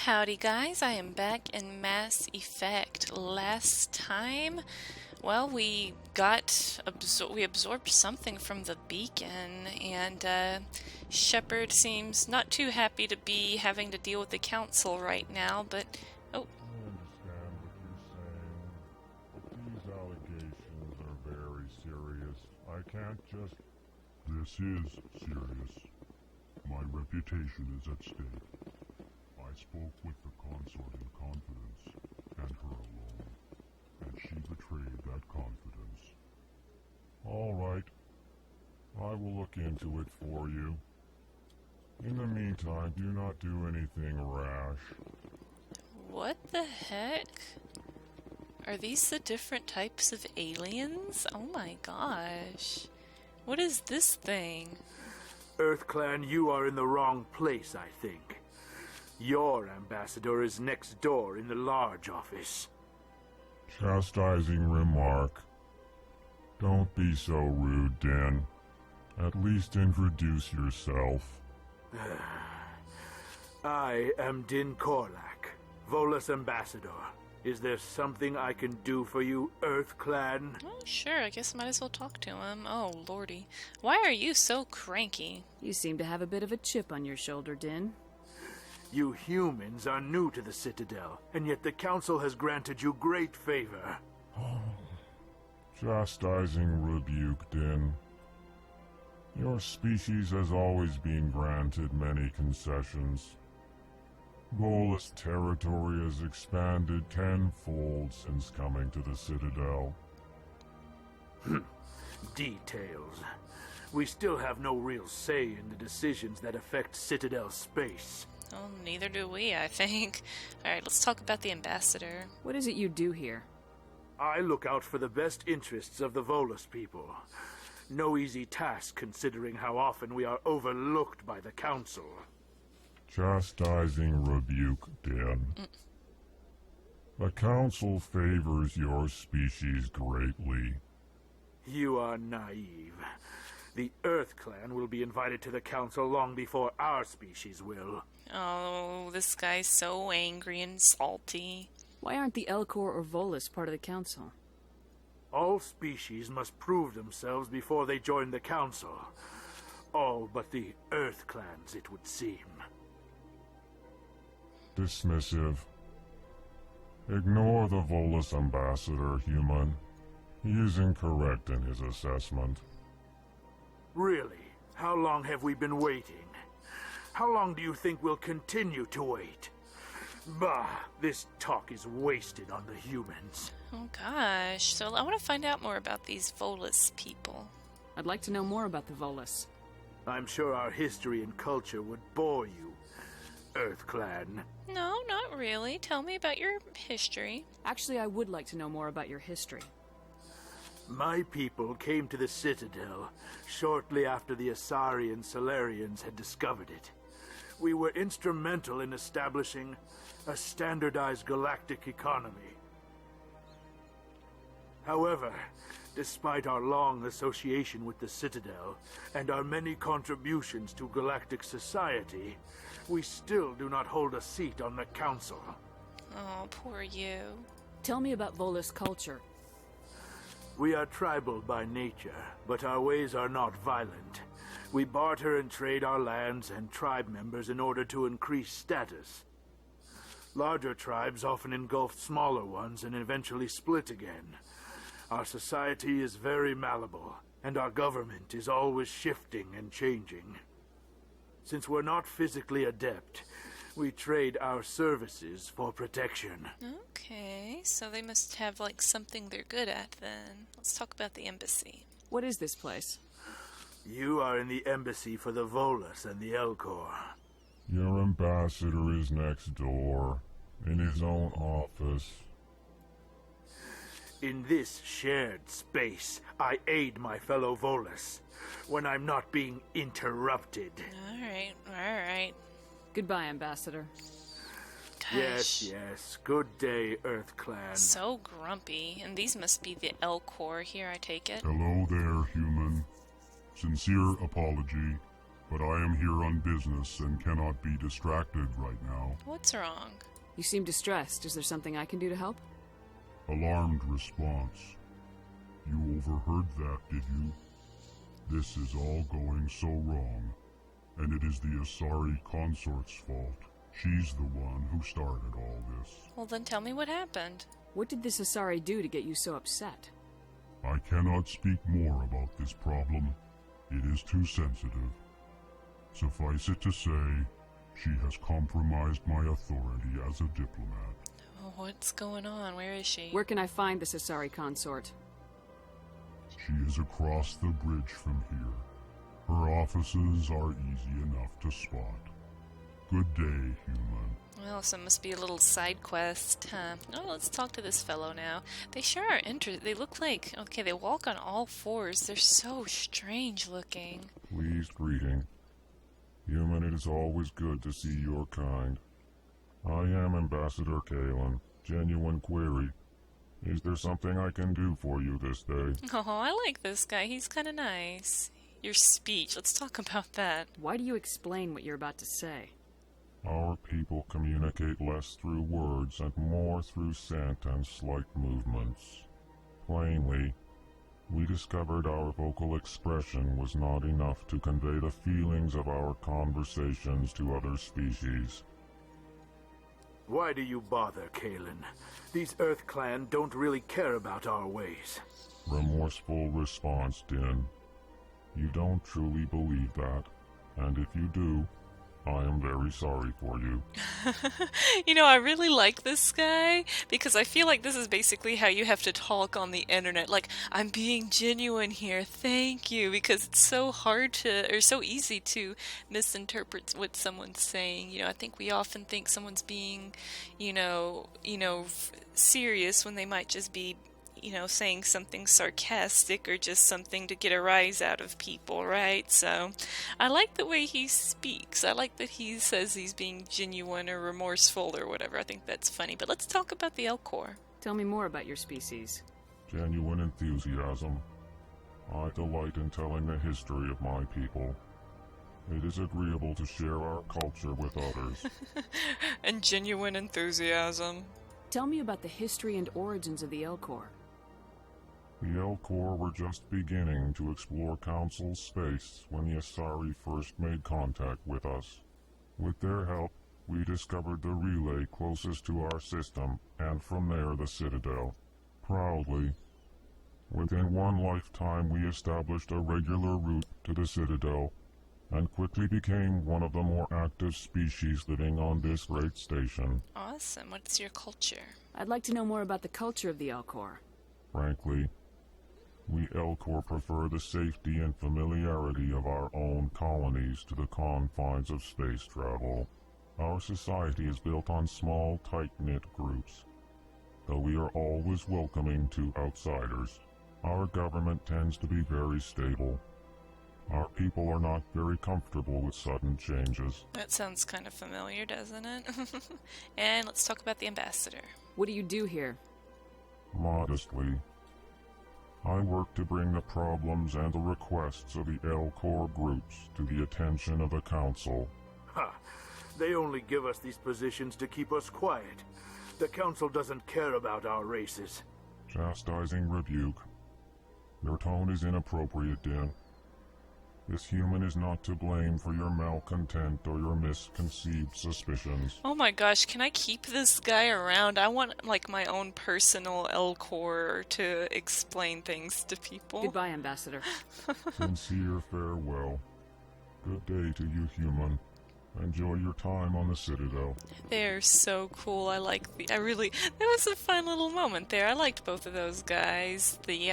Howdy guys, I am back in Mass Effect. Last time, well, we absorbed something from the beacon, and Shepard seems not too happy to be having to deal with the council right now, but oh, I understand what you're saying, but these allegations are very serious. I can't just... This is serious. My reputation is at stake. I spoke with the consort in confidence, and her alone, and she betrayed that confidence. All right. I will look into it for you. In the meantime, do not do anything rash. what the heck? Are these the different types of aliens? Oh my gosh. What is this thing? EarthClan, you are in the wrong place, I think. Your ambassador is next door in the large office. Chastising remark. Don't be so rude, Din. At least introduce yourself. I am Din Korlack, Volus ambassador. Is there something I can do for you, EarthClan? Oh, sure, I guess I might as well talk to him. Oh, lordy. Why are you so cranky? You seem to have a bit of a chip on your shoulder, Din. You humans are new to the Citadel, and yet the Council has granted you great favor. Chastising rebuke, Din. Your species has always been granted many concessions. Volus territory has expanded tenfold since coming to the Citadel. Details. We still have no real say in the decisions that affect Citadel space. Oh, neither do we, I think. Alright, let's talk about the ambassador. What is it you do here? I look out for the best interests of the Volus people. No easy task considering how often we are overlooked by the Council. Chastising rebuke, Din. The Council favors your species greatly. You are naive. The EarthClan will be invited to the Council long before our species will. Oh, this guy's so angry and salty. Why aren't the Elcor or Volus part of the Council? All species must prove themselves before they join the Council. All but the EarthClans, it would seem. Dismissive. Ignore the Volus ambassador, human. He is incorrect in his assessment. Really? How long have we been waiting? How long do you think we'll continue to wait? Bah, this talk is wasted on the humans. Oh gosh, so I want to find out more about these Volus people. I'd like to know more about the Volus. I'm sure our history and culture would bore you, EarthClan. No, not really. Tell me about your history. Actually, I would like to know more about your history. My people came to the Citadel shortly after the Asari and Salarians had discovered it. We were instrumental in establishing a standardized galactic economy. However, despite our long association with the Citadel and our many contributions to galactic society, we still do not hold a seat on the Council. Oh, poor you. Tell me about Volus culture. We are tribal by nature, but our ways are not violent. We barter and trade our lands and tribe members in order to increase status. Larger tribes often engulf smaller ones and eventually split again. Our society is very malleable, and our government is always shifting and changing. Since we're not physically adept, we trade our services for protection. Okay, so they must have like something they're good at then. Let's talk about the embassy. What is this place? You are in the embassy for the Volus and the Elcor. Your ambassador is next door, in his own office. In this shared space, I aid my fellow Volus when I'm not being interrupted. Alright. Goodbye, Ambassador. Gosh. Yes. Good day, EarthClan. So grumpy. And these must be the Elcor here, I take it. Hello there, human. Sincere apology. but I am here on business and cannot be distracted right now. What's wrong? You seem distressed. Is there something I can do to help? Alarmed response. You overheard that, did you? This is all going so wrong, and it is the Asari consort's fault. She's the one who started all this. Well, then tell me what happened. What did this Asari do to get you so upset? I cannot speak more about this problem. It is too sensitive. Suffice it to say, she has compromised my authority as a diplomat. Oh, what's going on? Where is she? Where can I find this Asari consort? She is across the bridge from here. Her offices are easy enough to spot. Good day, human. Well, so it must be a little side quest, huh? Oh, let's talk to this fellow now. They sure are interesting. They look like, okay, they walk on all fours. They're so strange looking. Pleased greeting. Human, it is always good to see your kind. I am Ambassador Calyn. Genuine query. Is there something I can do for you this day? Oh, I like this guy. He's kind of nice. Your speech. Let's talk about that. Why do you explain what you're about to say? Our people communicate less through words and more through scent and slight movements. Plainly, we discovered our vocal expression was not enough to convey the feelings of our conversations to other species. Why do you bother, Calyn? These Earth Clan don't really care about our ways. Remorseful response, Din. You don't truly believe that, and if you do, I am very sorry for you. You know, I really like this guy because I feel like this is basically how you have to talk on the internet. Like, I'm being genuine here, thank you, because it's so hard to, or so easy to misinterpret what someone's saying. You know, I think we often think someone's being, serious when they might just be, saying something sarcastic or just something to get a rise out of people, right? So, I like the way he speaks. I like that he says he's being genuine or remorseful or whatever. I think that's funny. But let's talk about the Elcor. Tell me more about your species. Genuine enthusiasm. I delight in telling the history of my people. It is agreeable to share our culture with others. And genuine enthusiasm. Tell me about the history and origins of the Elcor. The Elcor were just beginning to explore Council space when the Asari first made contact with us. With their help, we discovered the relay closest to our system, and from there the Citadel. Proudly, within one lifetime we established a regular route to the Citadel, and quickly became one of the more active species living on this great station. Awesome. What's your culture? I'd like to know more about the culture of the Elcor. Frankly, we Elcor prefer the safety and familiarity of our own colonies to the confines of space travel. Our society is built on small, tight-knit groups. Though we are always welcoming to outsiders, our government tends to be very stable. Our people are not very comfortable with sudden changes. That sounds kind of familiar, doesn't it? And let's talk about the ambassador. What do you do here? Modestly, I work to bring the problems and the requests of the Elcor groups to the attention of the Council. Ha! They only give us these positions to keep us quiet. The Council doesn't care about our races. Chastising rebuke. Your tone is inappropriate, Din. This human is not to blame for your malcontent or your misconceived suspicions. Oh my gosh, can I keep this guy around? I want, like, my own personal Elcor to explain things to people. Goodbye, Ambassador. Sincere farewell. Good day to you, human. Enjoy your time on the Citadel. They're so cool. That was a fun little moment there. I liked both of those guys. The,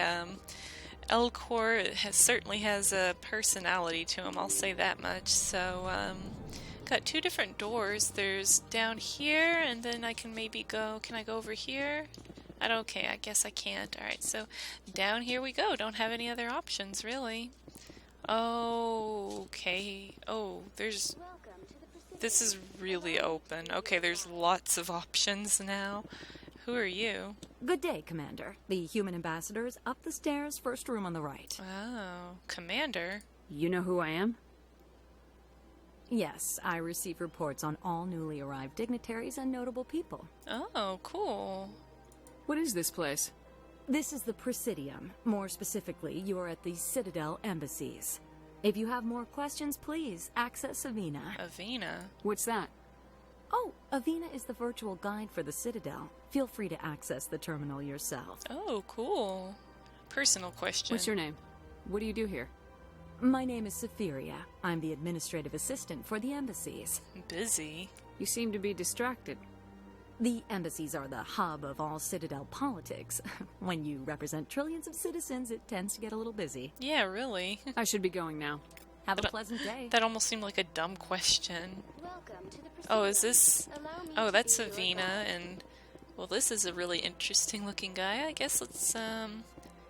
Elcor certainly has a personality to him, I'll say that much. So, got two different doors. There's down here, and then I can maybe go... Can I go over here? Okay, I guess I can't. Alright, so down here we go. Don't have any other options, really. Oh, okay. Oh, there's... This is really open. Okay, there's lots of options now. Who are you? Good day, Commander. The human ambassador is up the stairs, first room on the right. Oh, Commander? You know who I am? Yes, I receive reports on all newly arrived dignitaries and notable people. Oh, cool. What is this place? This is the Presidium. More specifically, you're at the Citadel Embassies. If you have more questions, please access Avina. Avina? What's that? Oh, Avina is the virtual guide for the Citadel. Feel free to access the terminal yourself. Oh, cool. Personal question. What's your name? What do you do here? My name is Sephiria. I'm the administrative assistant for the embassies. Busy. You seem to be distracted. The embassies are the hub of all Citadel politics. When you represent trillions of citizens, it tends to get a little busy. Yeah, really. I should be going now. Have a pleasant day. That almost seemed like a dumb question. Welcome to the Presidium. Oh, is this... Allow me Oh, to that's be your Avina, guide. and... Well, this is a really interesting looking guy. I guess let's,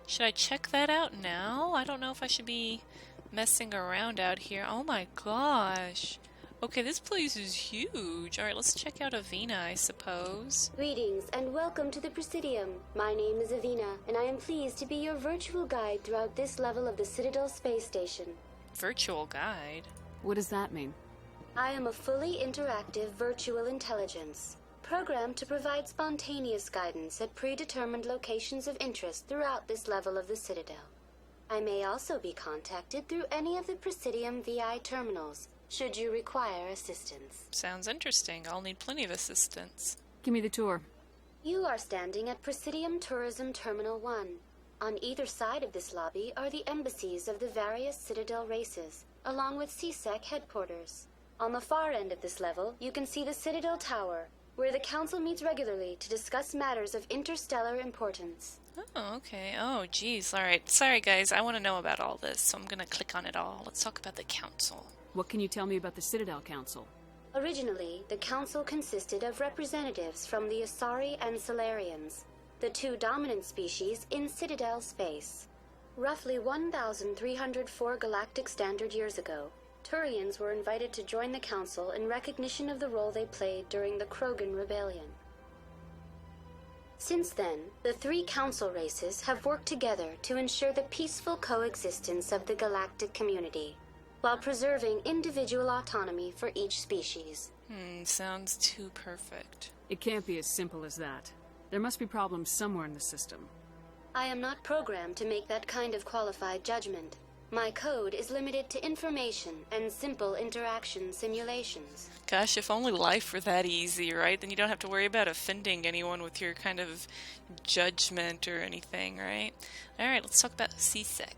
Should I check that out now? I don't know if I should be messing around out here. Oh my gosh. Okay, this place is huge. Alright, let's check out Avina, I suppose. Greetings and welcome to the Presidium. My name is Avina, and I am pleased to be your virtual guide throughout this level of the Citadel space station. Virtual guide? What does that mean? I am a fully interactive virtual intelligence, programmed to provide spontaneous guidance at predetermined locations of interest throughout this level of the Citadel. I may also be contacted through any of the Presidium VI terminals, should you require assistance. Sounds interesting. I'll need plenty of assistance. Give me the tour. You are standing at Presidium Tourism Terminal 1. On either side of this lobby are the embassies of the various Citadel races, along with CSEC headquarters. On the far end of this level, you can see the Citadel Tower, where the Council meets regularly to discuss matters of interstellar importance. Oh, okay. Oh, geez. Alright. Sorry, guys. I want to know about all this, so I'm gonna click on it all. Let's talk about the Council. What can you tell me about the Citadel Council? Originally, the Council consisted of representatives from the Asari and Solarians, the two dominant species in Citadel space. Roughly 1,304 galactic standard years ago, Turians were invited to join the Council in recognition of the role they played during the Krogan Rebellion. Since then, the three Council races have worked together to ensure the peaceful coexistence of the galactic community, while preserving individual autonomy for each species. Sounds too perfect. It can't be as simple as that. There must be problems somewhere in the system. I am not programmed to make that kind of qualified judgment. My code is limited to information and simple interaction simulations. Gosh, if only life were that easy, right? Then you don't have to worry about offending anyone with your kind of judgment or anything, right? Alright, let's talk about CSEC.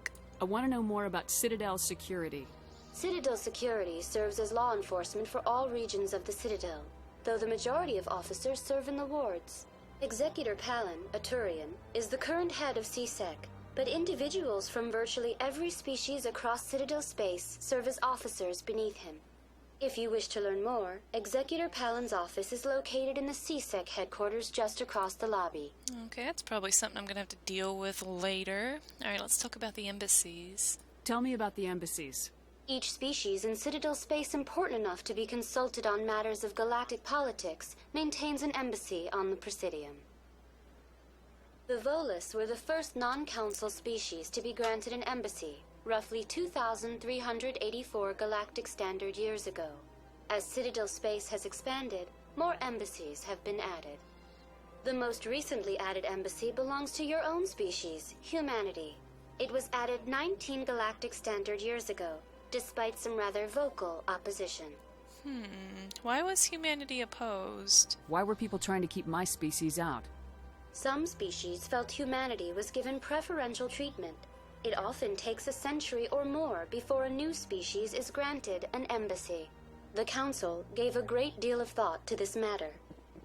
I want to know more about Citadel security. Citadel security serves as law enforcement for all regions of the Citadel, though the majority of officers serve in the wards. Executor Pallin, a Turian, is the current head of CSEC, but individuals from virtually every species across Citadel space serve as officers beneath him. If you wish to learn more, Executor Pallin's office is located in the CSEC headquarters just across the lobby. Okay, that's probably something I'm gonna have to deal with later. Alright, let's talk about the embassies. Tell me about the embassies. Each species in Citadel space important enough to be consulted on matters of galactic politics maintains an embassy on the Presidium. The Volus were the first non-council species to be granted an embassy, roughly 2,384 galactic standard years ago. As Citadel space has expanded, more embassies have been added. The most recently added embassy belongs to your own species, humanity. It was added 19 galactic standard years ago, despite some rather vocal opposition. Why was humanity opposed? Why were people trying to keep my species out? Some species felt humanity was given preferential treatment. It often takes a century or more before a new species is granted an embassy. The Council gave a great deal of thought to this matter.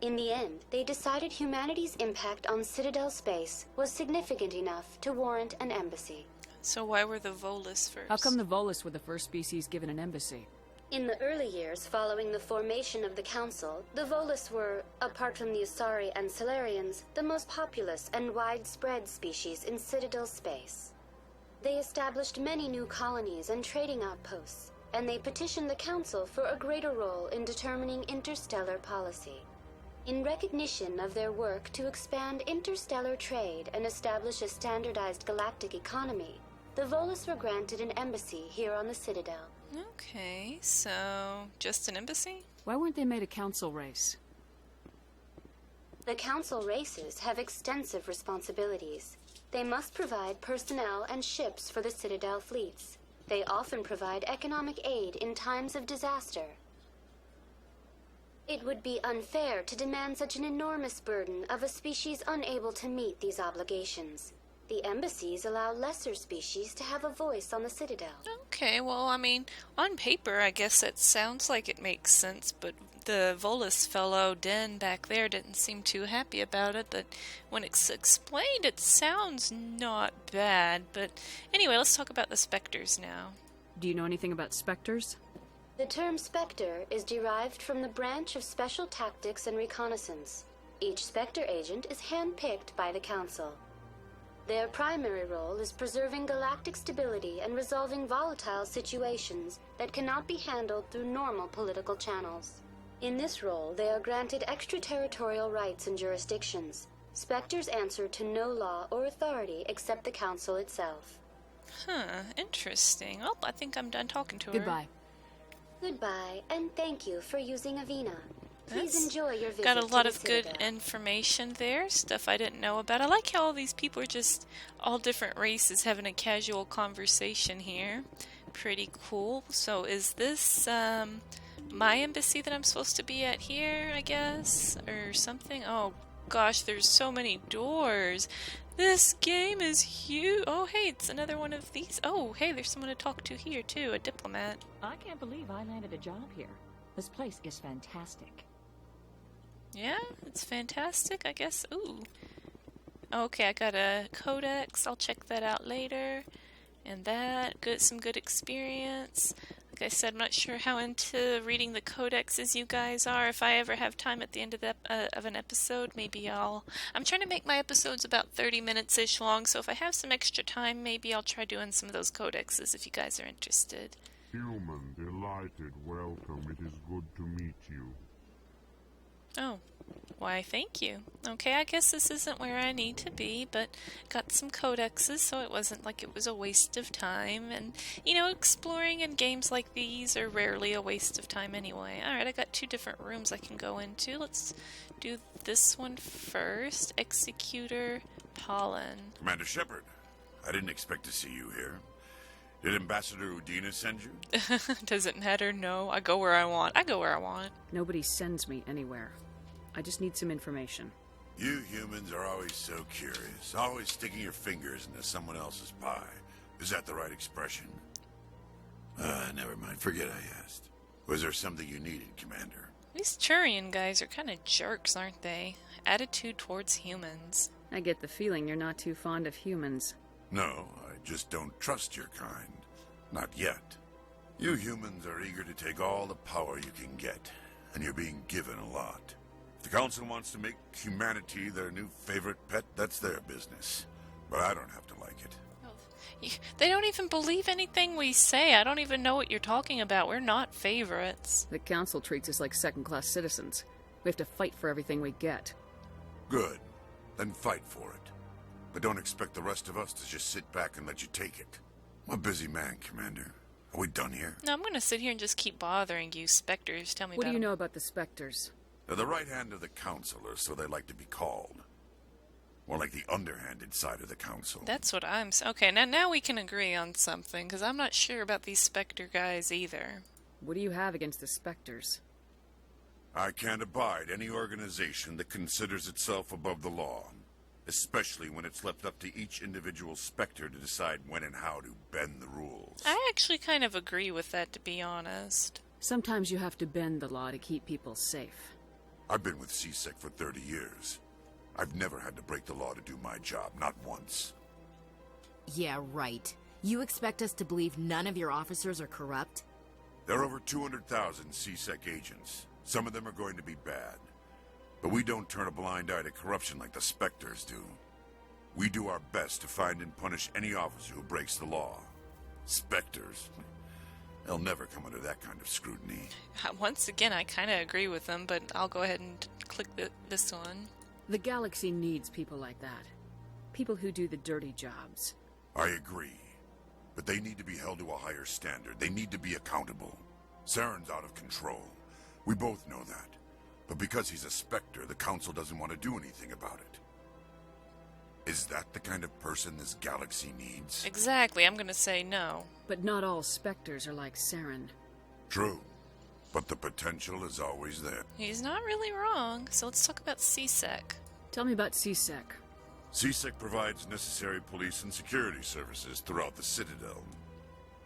In the end, they decided humanity's impact on Citadel space was significant enough to warrant an embassy. So why were the Volus first? How come the Volus were the first species given an embassy? In the early years following the formation of the Council, the Volus were, apart from the Asari and Solarians, the most populous and widespread species in Citadel space. They established many new colonies and trading outposts, and they petitioned the Council for a greater role in determining interstellar policy. In recognition of their work to expand interstellar trade and establish a standardized galactic economy, the Volus were granted an embassy here on the Citadel. Okay, so just an embassy? Why weren't they made a council race? The council races have extensive responsibilities. They must provide personnel and ships for the Citadel fleets. They often provide economic aid in times of disaster. It would be unfair to demand such an enormous burden of a species unable to meet these obligations. The embassies allow lesser species to have a voice on the Citadel. Okay, well, I mean, on paper, I guess it sounds like it makes sense, but the Volus fellow, Din, back there didn't seem too happy about it, but when it's explained, it sounds not bad. But anyway, let's talk about the spectres now. Do you know anything about spectres? The term Spectre is derived from the branch of Special Tactics and Reconnaissance. Each Spectre agent is handpicked by the Council. Their primary role is preserving galactic stability and resolving volatile situations that cannot be handled through normal political channels. In this role, they are granted extraterritorial rights and jurisdictions. Spectres answer to no law or authority except the Council itself. Huh, interesting. Oh, I think I'm done talking to her. Goodbye. Goodbye, and thank you for using Avina. Please That's enjoy your visit got a lot to of the good Citadel. information there, stuff I didn't know about. I like how all these people are just all different races having a casual conversation here. Pretty cool. So is this my embassy that I'm supposed to be at here, I guess? Or something? Oh gosh, there's so many doors. This game is huge. Oh hey, it's another one of these. Oh hey, there's someone to talk to here too, a diplomat. I can't believe I landed a job here. This place is fantastic. Yeah, it's fantastic, I guess. Ooh. Okay, I got a codex. I'll check that out later. And that, some good experience. Like I said, I'm not sure how into reading the codexes you guys are. If I ever have time at the end of an episode, maybe I'm trying to make my episodes about 30 minutes-ish long, so if I have some extra time, maybe I'll try doing some of those codexes if you guys are interested. Human, delighted, welcome. It is good to meet you. Oh, why thank you. Okay, I guess this isn't where I need to be, but got some codexes, so it wasn't like it was a waste of time. And, you know, exploring in games like these are rarely a waste of time anyway. Alright, I got 2 different rooms I can go into. Let's do this one first. Executor Pallin. Commander Shepard, I didn't expect to see you here. Did Ambassador Udina send you? Does it matter? No, I go where I want. Nobody sends me anywhere. I just need some information. You humans are always so curious, always sticking your fingers into someone else's pie. Is that the right expression? Never mind. Forget I asked. Was there something you needed, Commander? These Turian guys are kind of jerks, aren't they? Attitude towards humans. I get the feeling you're not too fond of humans. No, I just don't trust your kind. Not yet. You humans are eager to take all the power you can get, and you're being given a lot. If the Council wants to make humanity their new favorite pet, that's their business. But I don't have to like it. They don't even believe anything we say. I don't even know what you're talking about. We're not favorites. The Council treats us like second-class citizens. We have to fight for everything we get. Good. Then fight for it. But don't expect the rest of us to just sit back and let you take it. I'm a busy man, Commander. Are we done here? No, I'm gonna sit here and just keep bothering you, specters. Tell me What about do you them. know about the spectres? They're the right hand of the Council, or so they like to be called. More like the underhanded side of the Council. That's what I'm... Okay, now we can agree on something, because I'm not sure about these specter guys either. What do you have against the spectres? I can't abide any organization that considers itself above the law. Especially when it's left up to each individual Spectre to decide when and how to bend the rules. I actually kind of agree with that, to be honest. Sometimes you have to bend the law to keep people safe. I've been with CSEC for 30 years. I've never had to break the law to do my job, not once. Yeah, right. You expect us to believe none of your officers are corrupt? There are over 200,000 CSEC agents. Some of them are going to be bad. But we don't turn a blind eye to corruption like the Spectres do. We do our best to find and punish any officer who breaks the law. Spectres, they'll never come under that kind of scrutiny. Once again, I kind of agree with them, but I'll go ahead and click this one. The galaxy needs people like that. People who do the dirty jobs. I agree. But they need to be held to a higher standard. They need to be accountable. Saren's out of control. We both know that. But because he's a spectre, the Council doesn't want to do anything about it. Is that the kind of person this galaxy needs? Exactly, I'm gonna say no. But not all specters are like Saren. True. But the potential is always there. He's not really wrong. So let's talk about CSEC. Tell me about CSEC. CSEC provides necessary police and security services throughout the Citadel.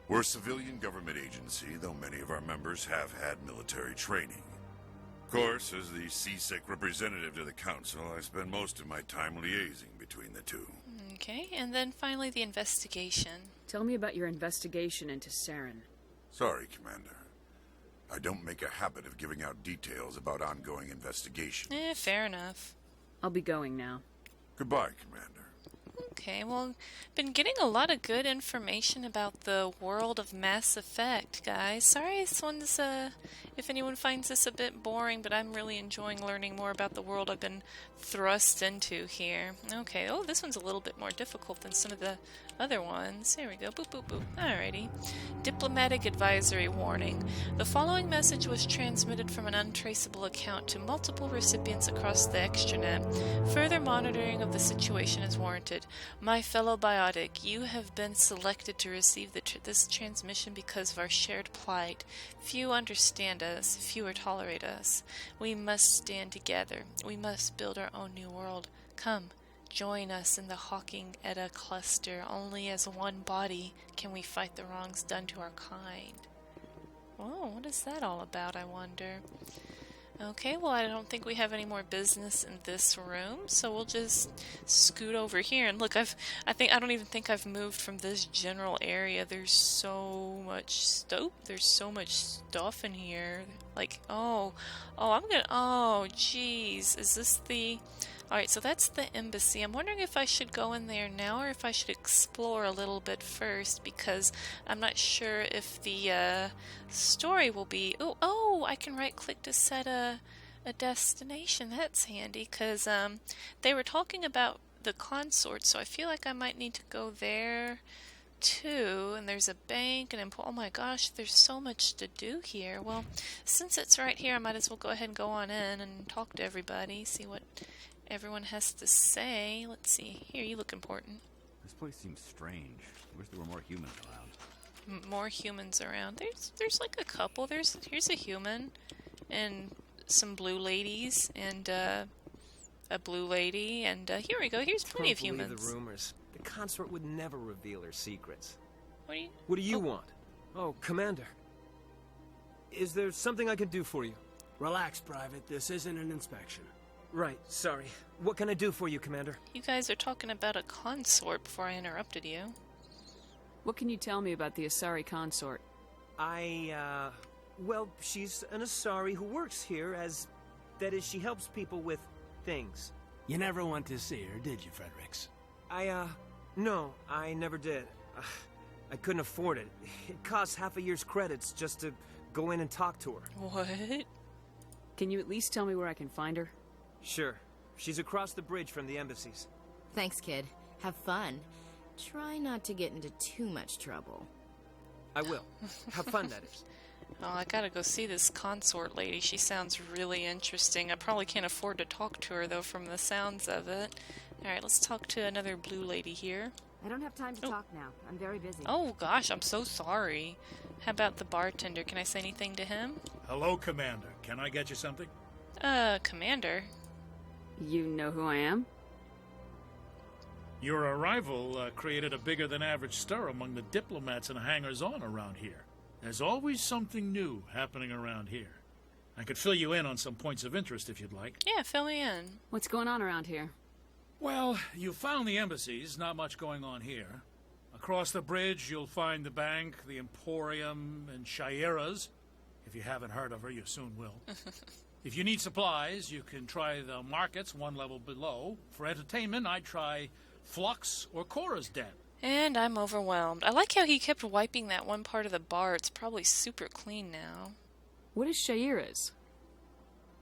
We're a civilian government agency, though many of our members have had military training. Of course, as the CSEC representative to the Council, I spend most of my time liaising between the two. Okay, and then finally the investigation. Tell me about your investigation into Saren. Sorry, Commander. I don't make a habit of giving out details about ongoing investigations. Fair enough. I'll be going now. Goodbye, Commander. Okay, well, been getting a lot of good information about the world of Mass Effect, guys. Sorry this one's, if anyone finds this a bit boring, but I'm really enjoying learning more about the world I've been thrust into here. Okay, oh, this one's a little bit more difficult than some of the other ones. Here we go, boop, boop, boop. Alrighty. Diplomatic advisory warning. The following message was transmitted from an untraceable account to multiple recipients across the extranet. Further monitoring of the situation is warranted. My fellow biotic, you have been selected to receive this transmission because of our shared plight. Few understand us, fewer tolerate us. We must stand together. We must build our own new world. Come, join us in the Hawking Edda cluster. Only as one body can we fight the wrongs done to our kind. Oh, what is that all about, I wonder? Okay, well, I don't think we have any more business in this room, so we'll just scoot over here. And look, I don't even think I've moved from this general area. There's so much stuff. There's so much stuff in here. Like, oh, jeez, is this the? All right, so that's the embassy. I'm wondering if I should go in there now or if I should explore a little bit first, because I'm not sure if the story will be... Oh, I can right-click to set a destination. That's handy, because they were talking about the consort, so I feel like I might need to go there too. And there's a bank and oh my gosh, there's so much to do here. Well, since it's right here, I might as well go ahead and go on in and talk to everybody, see what everyone has to say. Let's see. Here, you look important. This place seems strange. I wish there were more humans around. More humans around. There's like a couple. Here's a human and some blue ladies and a blue lady and here we go. Here's plenty of humans. Don't believe the rumors. The consort would never reveal her secrets. What do you want? Oh, Commander. Is there something I can do for you? Relax, Private. This isn't an inspection. Right, sorry. What can I do for you, Commander? You guys are talking about a consort before I interrupted you. What can you tell me about the Asari consort? Well, she's an Asari who works here that is, she helps people with things. You never went to see her, did you, Fredericks? No, I never did. I couldn't afford it. It costs half a year's credits just to go in and talk to her. What? Can you at least tell me where I can find her? Sure. She's across the bridge from the embassies. Thanks, kid. Have fun. Try not to get into too much trouble. I will. Have fun, that is. Oh, I gotta go see this consort lady. She sounds really interesting. I probably can't afford to talk to her, though, from the sounds of it. Alright, let's talk to another blue lady here. I don't have time to talk now. I'm very busy. Oh, gosh, I'm so sorry. How about the bartender? Can I say anything to him? Hello, Commander. Can I get you something? Commander? You know who I am? Your arrival created a bigger-than-average stir among the diplomats and hangers-on around here. There's always something new happening around here. I could fill you in on some points of interest if you'd like. Yeah, fill me in. What's going on around here? Well, you found the embassies. Not much going on here. Across the bridge, you'll find the bank, the Emporium, and Shaira's. If you haven't heard of her, you soon will. If you need supplies, you can try the markets one level below. For entertainment, I'd try Flux or Cora's Den. And I'm overwhelmed. I like how he kept wiping that one part of the bar. It's probably super clean now. What is Shaira's?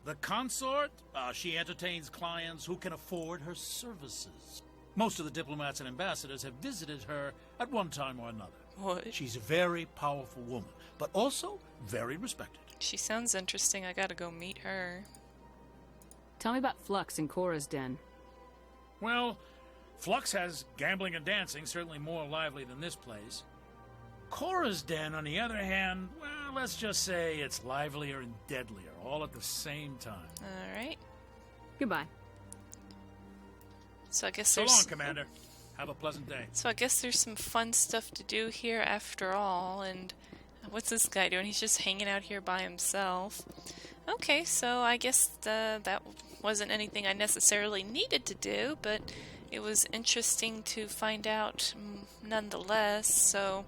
The consort, she entertains clients who can afford her services. Most of the diplomats and ambassadors have visited her at one time or another. What? She's a very powerful woman, but also very respected. She sounds interesting. I gotta go meet her. Tell me about Flux and Cora's den. Well, Flux has gambling and dancing, certainly more lively than this place. Cora's den, on the other hand, well, let's just say it's livelier and deadlier, all at the same time. All right. Goodbye. So I guess So there's... long, Commander. Have a pleasant day. So I guess there's some fun stuff to do here after all, and what's this guy doing? He's just hanging out here by himself. Okay, so I guess that wasn't anything I necessarily needed to do, but it was interesting to find out nonetheless. So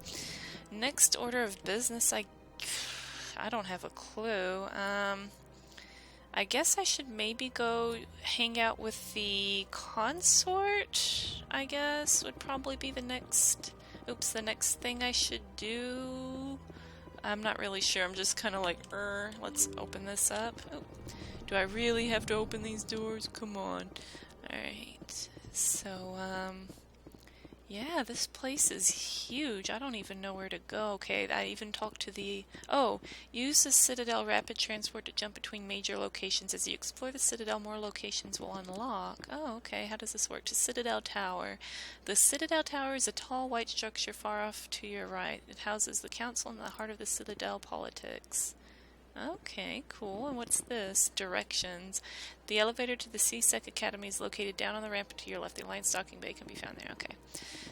next order of business, I don't have a clue. I guess I should maybe go hang out with the consort, I guess, would probably be the next thing I should do. I'm not really sure. I'm just kind of like, let's open this up. Oh, do I really have to open these doors? Come on. Alright. So, yeah, this place is huge. I don't even know where to go. Okay, I even talked to the... Oh, use the Citadel Rapid Transport to jump between major locations. As you explore the Citadel, more locations will unlock. Oh, okay, how does this work? To Citadel Tower. The Citadel Tower is a tall white structure far off to your right. It houses the Council in the heart of the Citadel politics. Okay, cool. And what's this? Directions. The elevator to the C-Sec Academy is located down on the ramp to your left. The Alliance docking bay can be found there. Okay.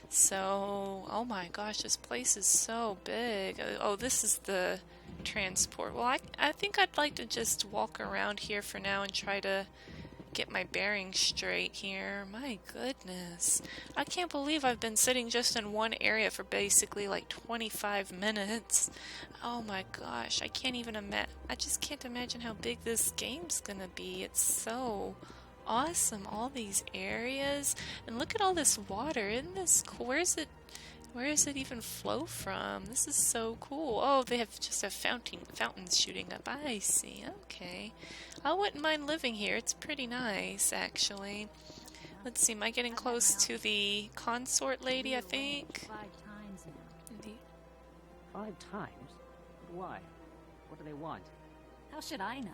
So, oh my gosh, this place is so big. Oh, this is the transport. Well, I think I'd like to just walk around here for now and try to get my bearings straight here. My goodness. I can't believe I've been sitting just in one area for basically like 25 minutes. Oh my gosh, I can't even I just can't imagine how big this game's gonna be. It's so awesome, all these areas. And look at all this water. Isn't this cool? Where does it even flow from? This is so cool. Oh, they have just a fountains shooting up. I see. Okay. I wouldn't mind living here. It's pretty nice, actually. Let's see. Am I getting close to the consort lady, I think? 5 times now. 5 times? Why? What do they want? How should I know?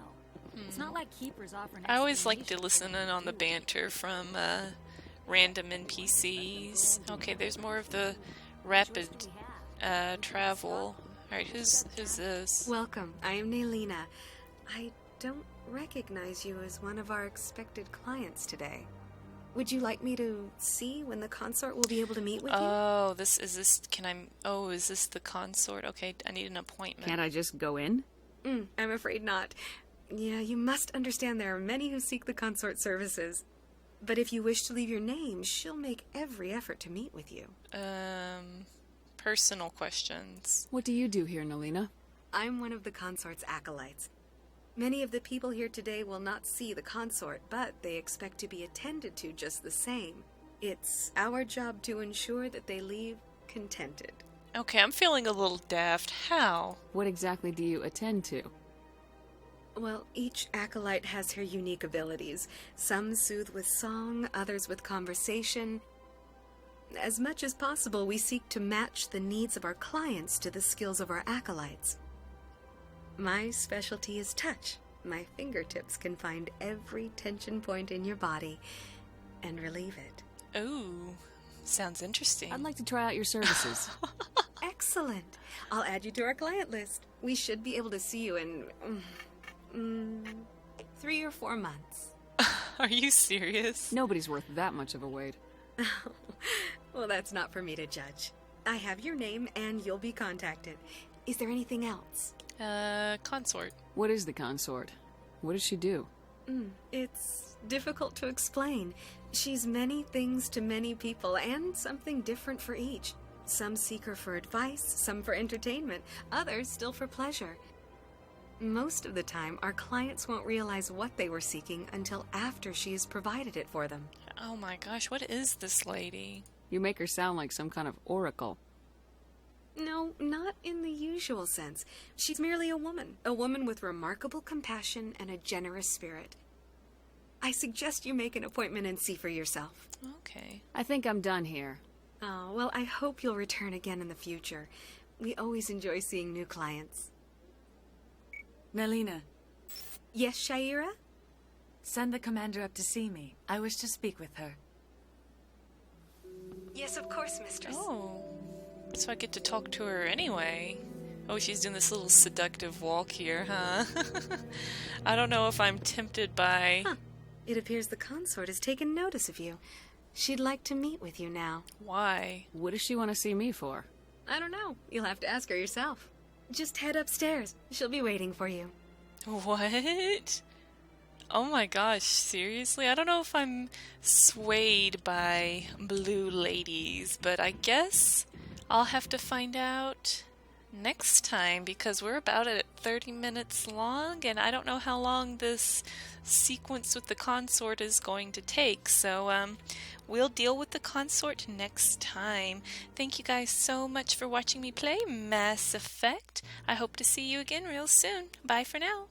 It's not like keepers offer an I always like to explanation listen for in on the banter from random NPCs. Okay, there's more of the rapid travel. Alright, who's this? Welcome. I am Naylina. I don't recognize you as one of our expected clients today. Would you like me to see when the consort will be able to meet with you? Oh, is this the consort? Okay, I need an appointment. Can't I just go in? I'm afraid not. Yeah, you must understand there are many who seek the consort services. But if you wish to leave your name, she'll make every effort to meet with you. Personal questions. What do you do here, Naylina? I'm one of the consort's acolytes. Many of the people here today will not see the consort, but they expect to be attended to just the same. It's our job to ensure that they leave contented. Okay, I'm feeling a little daft. How? What exactly do you attend to? Well, each acolyte has her unique abilities. Some soothe with song, others with conversation. As much as possible, we seek to match the needs of our clients to the skills of our acolytes. My specialty is touch. My fingertips can find every tension point in your body and relieve it. Ooh, sounds interesting. I'd like to try out your services. Excellent. I'll add you to our client list. We should be able to see you in 3 or 4 months. Are you serious? Nobody's worth that much of a wait. Well, that's not for me to judge. I have your name and you'll be contacted. Is there anything else? Consort. What is the consort? What does she do? It's difficult to explain. She's many things to many people, and something different for each. Some seek her for advice, some for entertainment, others still for pleasure. Most of the time, our clients won't realize what they were seeking until after she has provided it for them. Oh my gosh, what is this lady? You make her sound like some kind of oracle. No, not in the usual sense. She's merely a woman with remarkable compassion and a generous spirit. I suggest you make an appointment and see for yourself. Okay. I think I'm done here. Oh, well, I hope you'll return again in the future. We always enjoy seeing new clients. Melina. Yes, Shaira? Send the commander up to see me. I wish to speak with her. Yes, of course, mistress. Oh, so I get to talk to her anyway. Oh, she's doing this little seductive walk here, huh? I don't know if I'm tempted by... Huh. It appears the consort has taken notice of you. She'd like to meet with you now. Why? What does she want to see me for? I don't know. You'll have to ask her yourself. Just head upstairs. She'll be waiting for you. What? Oh my gosh, seriously? I don't know if I'm swayed by blue ladies, but I guess I'll have to find out next time, because we're about at 30 minutes long, and I don't know how long this sequence with the consort is going to take, so we'll deal with the consort next time. Thank you guys so much for watching me play Mass Effect. I hope to see you again real soon. Bye for now.